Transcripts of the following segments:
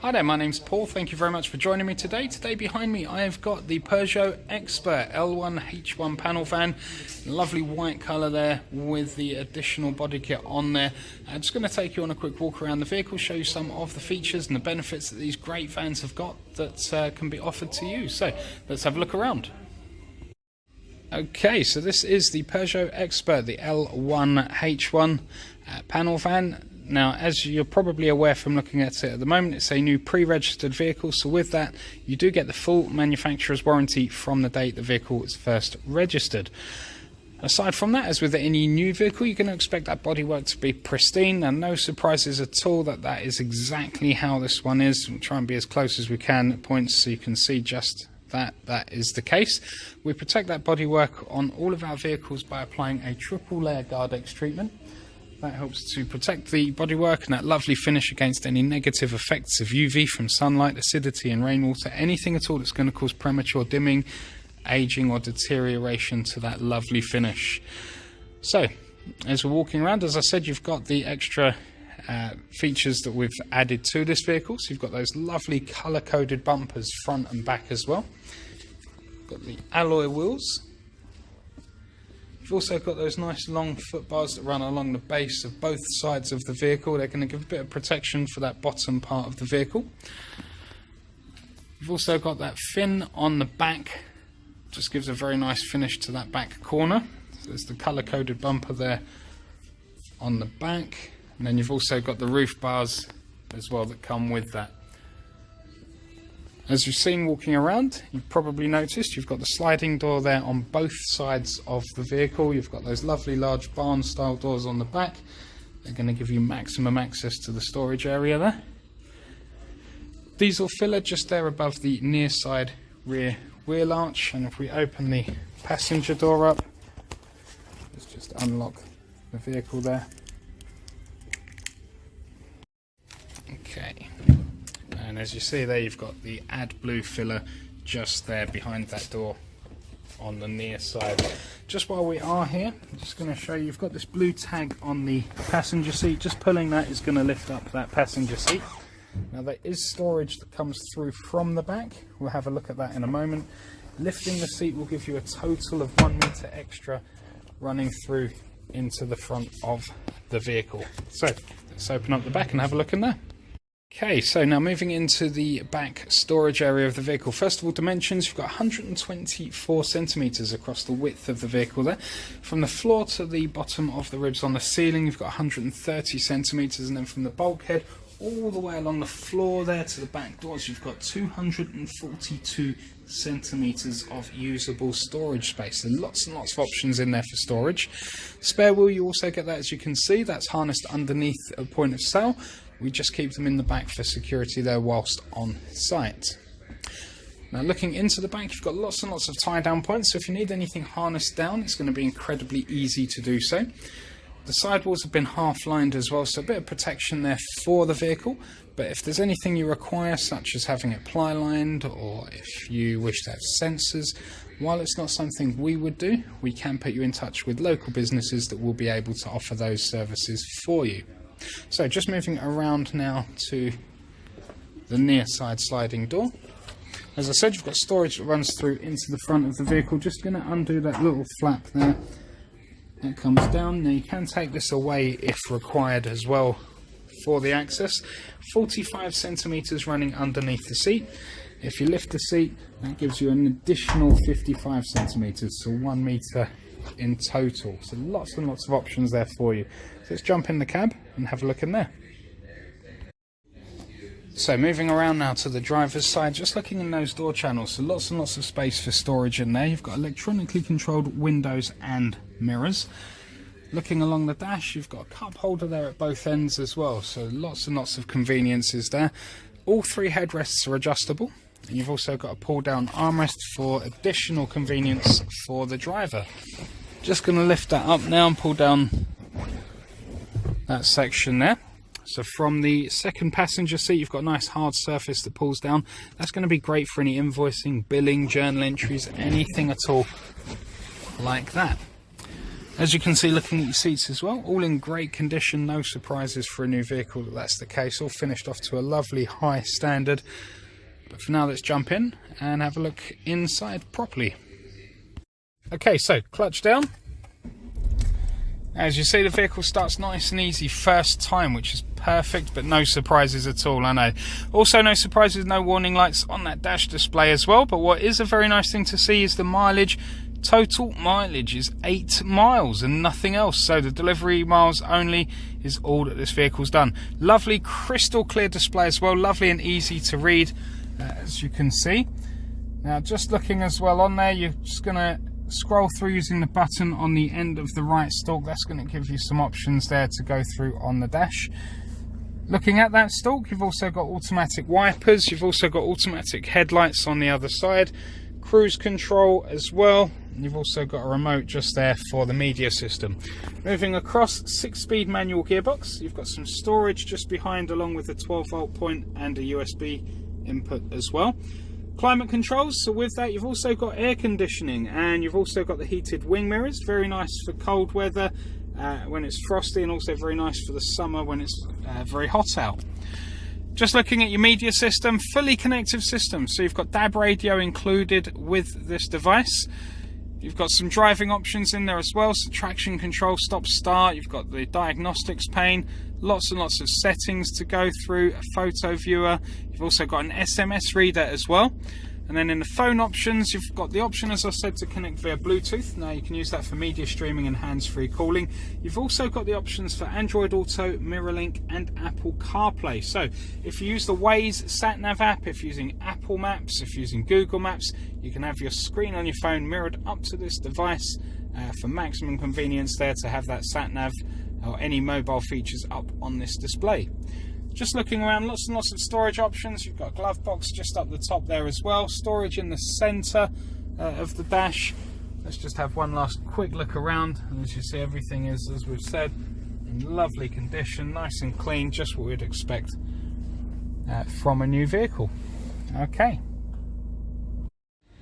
Hi there, my name's Paul. Thank you very much for joining me today. Today behind me I've got the Peugeot Expert L1H1 panel van. Lovely white colour there with the additional body kit on there. I'm just going to take you on a quick walk around the vehicle, show you some of the features and the benefits that these great vans have got that can be offered to you. So let's have a look around. Okay, so this is the Peugeot Expert, the L1H1 panel van. Now, as you're probably aware from looking at it at the moment, it's a new pre-registered vehicle, so with that you do get the full manufacturer's warranty from the date the vehicle is first registered. Aside from that, as with any new vehicle, you're going to expect that bodywork to be pristine, and no surprises at all that is exactly how this one is. We'll try and be as close as we can at points so you can see just that is the case. We protect that bodywork on all of our vehicles by applying a triple layer Gearbox treatment. That helps to protect the bodywork and that lovely finish against any negative effects of UV from sunlight, acidity and rainwater, anything at all that's going to cause premature dimming, aging or deterioration to that lovely finish. So, as we're walking around, as I said, you've got the extra features that we've added to this vehicle. So you've got those lovely colour-coded bumpers front and back as well. Got the alloy wheels. You've also got those nice long foot bars that run along the base of both sides of the vehicle. They're going to give a bit of protection for that bottom part of the vehicle. You've also got that fin on the back. Just gives a very nice finish to that back corner. So there's the colour-coded bumper there on the back. And then you've also got the roof bars as well that come with that. As you've seen walking around, you've probably noticed you've got the sliding door there on both sides of the vehicle. You've got those lovely large barn style doors on the back. They're going to give you maximum access to the storage area there. Diesel filler just there above the near side rear wheel arch, and if we open the passenger door up, let's just unlock the vehicle there. Okay. And as you see there, you've got the AdBlue filler just there behind that door on the near side. Just while we are here, I'm just going to show you, you've got this blue tag on the passenger seat. Just pulling that is going to lift up that passenger seat. Now there is storage that comes through from the back. We'll have a look at that in a moment. Lifting the seat will give you a total of 1 meter extra running through into the front of the vehicle. So let's open up the back and have a look in there. Okay, so now moving into the back storage area of the vehicle. First of all, dimensions, you've got 124 centimetres across the width of the vehicle there. From the floor to the bottom of the ribs on the ceiling, you've got 130 centimetres, and then from the bulkhead all the way along the floor there to the back doors, you've got 242 centimetres of usable storage space. So lots and lots of options in there for storage. Spare wheel, you also get that, as you can see, that's harnessed underneath a point of sale. We just keep them in the back for security there whilst on site. Now looking into the back, you've got lots and lots of tie down points, so if you need anything harnessed down, it's going to be incredibly easy to do so. The sidewalls have been half lined as well, so a bit of protection there for the vehicle, but if there's anything you require, such as having it ply lined, or if you wish to have sensors, while it's not something we would do, we can put you in touch with local businesses that will be able to offer those services for you. So just moving around now to the near side sliding door. As I said, you've got storage that runs through into the front of the vehicle. Just going to undo that little flap there. That comes down. Now you can take this away if required as well for the access. 45 centimetres running underneath the seat. If you lift the seat, that gives you an additional 55 centimetres, so 1 metre in total. So lots and lots of options there for you. So let's jump in the cab and have a look in there. So moving around now to the driver's side, just looking in those door channels, so lots and lots of space for storage in there. You've got electronically controlled windows and mirrors. Looking along the dash, you've got a cup holder there at both ends as well, so lots and lots of conveniences there. All three headrests are adjustable, and you've also got a pull down armrest for additional convenience for the driver. Just going to lift that up now and pull down that section there. So from the second passenger seat, you've got a nice hard surface that pulls down. That's going to be great for any invoicing, billing, journal entries, anything at all like that. As you can see, looking at your seats as well, all in great condition, no surprises for a new vehicle that's the case, all finished off to a lovely high standard. But for now, let's jump in and have a look inside properly. Okay, so clutch down. As you see, the vehicle starts nice and easy first time, which is perfect, but no surprises at all, I know. Also, no surprises, no warning lights on that dash display as well, but what is a very nice thing to see is the mileage. Total mileage is 8 miles and nothing else, so the delivery miles only is all that this vehicle's done. Lovely crystal clear display as well, lovely and easy to read, as you can see. Now, just looking as well on there, you're just going to scroll through using the button on the end of the right stalk. That's going to give you some options there to go through on the dash. Looking at that stalk, you've also got automatic wipers, you've also got automatic headlights on the other side, cruise control as well. You've also got a remote just there for the media system. Moving across, 6-speed manual gearbox. You've got some storage just behind, along with a 12-volt point and a USB input as well. Climate controls, so with that you've also got air conditioning, and you've also got the heated wing mirrors. Very nice for cold weather when it's frosty, and also very nice for the summer when it's very hot out. Just looking at your media system, fully connected system. So you've got DAB radio included with this device. You've got some driving options in there as well, so traction control, stop start. You've got the diagnostics pane, lots and lots of settings to go through, a photo viewer. You've also got an SMS reader as well. And then in the phone options, you've got the option, as I said, to connect via Bluetooth. Now you can use that for media streaming and hands-free calling. You've also got the options for Android Auto, MirrorLink and Apple CarPlay. So if you use the Waze sat-nav app, if you're using Apple Maps, if you're using Google Maps, you can have your screen on your phone mirrored up to this device for maximum convenience there to have that sat-nav or any mobile features up on this display. Just looking around, lots and lots of storage options. You've got a glove box just up the top there as well. Storage in the centre of the dash. Let's just have one last quick look around. And as you see, everything is, as we've said, in lovely condition, nice and clean, just what we'd expect from a new vehicle. Okay.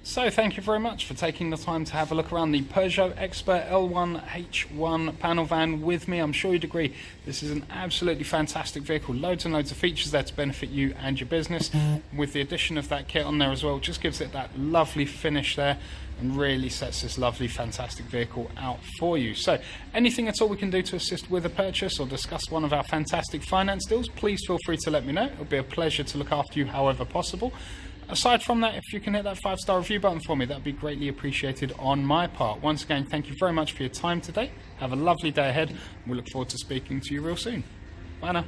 So thank you very much for taking the time to have a look around the Peugeot Expert L1H1 panel van with me. I'm sure you'd agree this is an absolutely fantastic vehicle. Loads and loads of features there to benefit you and your business. With the addition of that kit on there as well, just gives it that lovely finish there and really sets this lovely fantastic vehicle out for you. So anything at all we can do to assist with a purchase or discuss one of our fantastic finance deals, please feel free to let me know. It'll be a pleasure to look after you however possible. Aside from that, if you can hit that 5-star review button for me, that'd be greatly appreciated on my part. Once again, thank you very much for your time today. Have a lovely day ahead. We look forward to speaking to you real soon. Bye now.